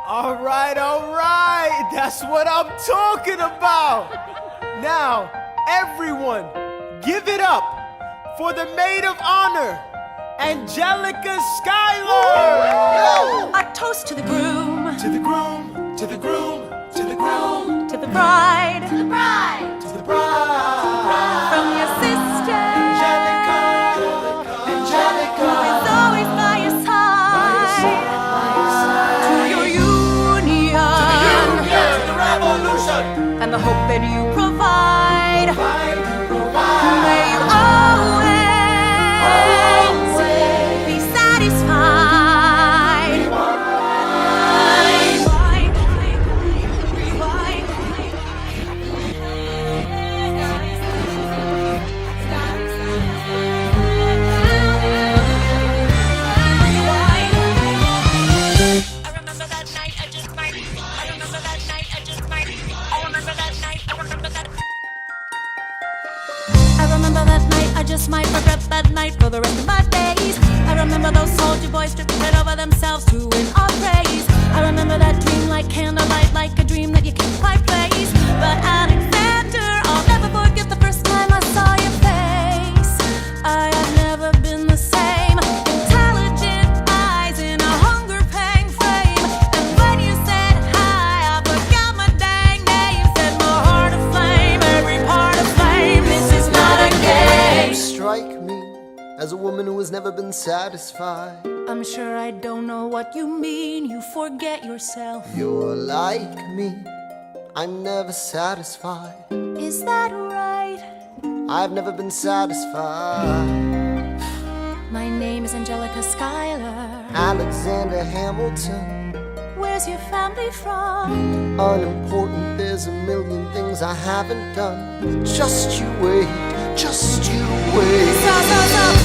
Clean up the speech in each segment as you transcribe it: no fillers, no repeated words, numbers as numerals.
All right, that's what I'm talking about. Now, everyone, give it up for the maid of honor, Angelica Schuyler. A toast to the groom, To the groom, to the groom, to the groom, to the bride, to the bride, to the bride. from your sister, Angelica, Angelica, is always by your side. To your union, to the revolution. and the hope that you provide. May you always be satisfied. I remember that night, I just might. I remember that night, I just might. I remember that night, I remember that. I remember that night, I just might regret that night for the rest of my days. I remember those soldier boys tripping over themselves to win our praise. I remember that dream like candlelight, like a dream that you can't quite place. But Alexander, I'll never forget the first time I saw your face. I have never been the same. Intelligent eyes in a hunger pang frame. And when you said hi, I forgot my dang name. Set my heart aflame, every part aflame. This is not a game. You strike me as a woman who has never been satisfied. I'm sure I don't know what you mean. You forget yourself. You're like me, I'm never satisfied. Is that right? I've never been satisfied. My name is Angelica Schuyler. Alexander Hamilton, Where's your family from? unimportant, there's a million things I haven't done. Just you wait, just you wait.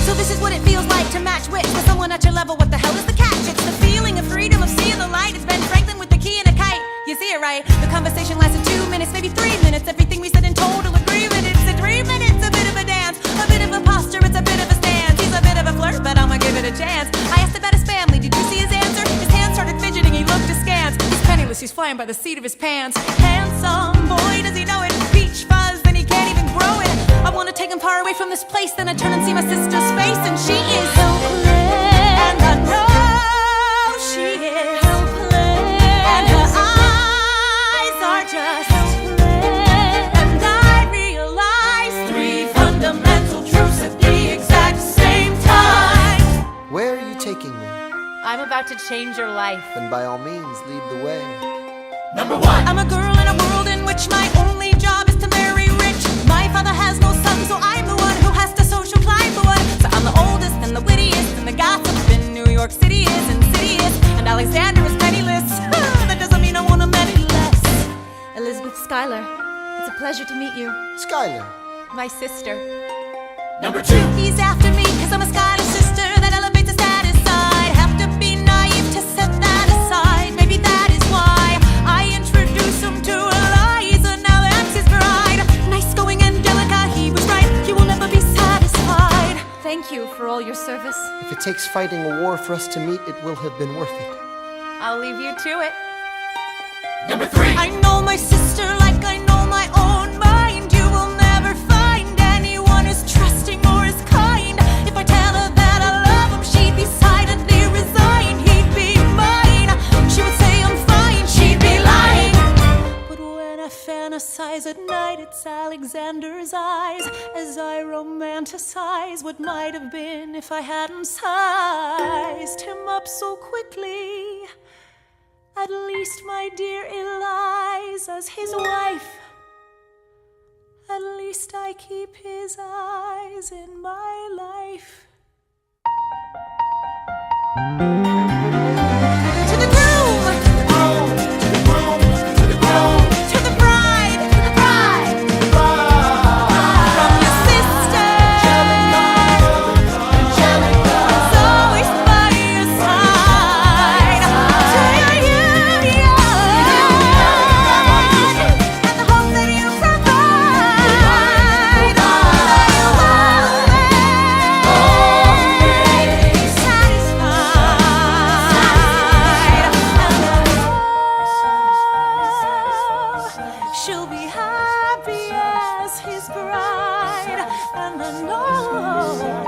So this is what it feels like to match wits with someone at your level. What the hell is the catch? It's the feeling of freedom, of seeing the light. It's Ben Franklin with the key and a kite. You see it right? The conversation lasted 2 minutes, maybe 3 minutes. Everything we said in total agreement. It's a dream and it's a bit of a dance, a bit of a posture, it's a bit of a stance. He's a bit of a flirt, but I'ma give it a chance. I asked about his family, did you see his answer? His hands started fidgeting, he looked askance. He's penniless, he's flying by the seat of his pants. Handsome, boy, does he know it? Peach fuzz, and he can't even grow it. I wanna take him far away from this place. Then I turn and see my sister's face, and she is helpless. And I know she is helpless. And her eyes are just helpless. And I realize 3 fundamental truths at the exact same time. Where are you taking me? I'm about to change your life. Then by all means, lead the way. Number one. I'm a girl in a world in which my only job is to marry rich. My father has no son, so I'm the one who has to social climb the one. So I'm the oldest and the wittiest, and the gossip in New York City is insidious. And Alexander is penniless. That doesn't mean I want him any less. Elizabeth Schuyler, it's a pleasure to meet you. Schuyler, My sister. Number two. He's after me, cause I'm a Schuyler sister. That elevates the status side. Have to be naive to set that aside. Maybe that is why I introduce him to Eliza. Now that's his bride. Nice going, Angelica, he was right. You will never be satisfied. Thank you for all your service. if it takes fighting a war for us to meet, it will have been worth it. I'll leave you to it. Number three. I know my sister like I know my own mind. You will never find anyone as trusting or as kind. If I tell her that I love him, she'd be silently resigned. He'd be mine. She would say I'm fine. She'd be lying. But when I fantasize at night, it's Alexander's eyes as I romanticize what might have been if I hadn't sized him up so quickly. At least, my dear Eliza's his wife. At least I keep his eyes in my life. To the groom! To the groom, to the groom, To the bride! To the bride! From your sister! It's always by your side. To your union! And the hope that you provide. May you always be satisfied. wanna know.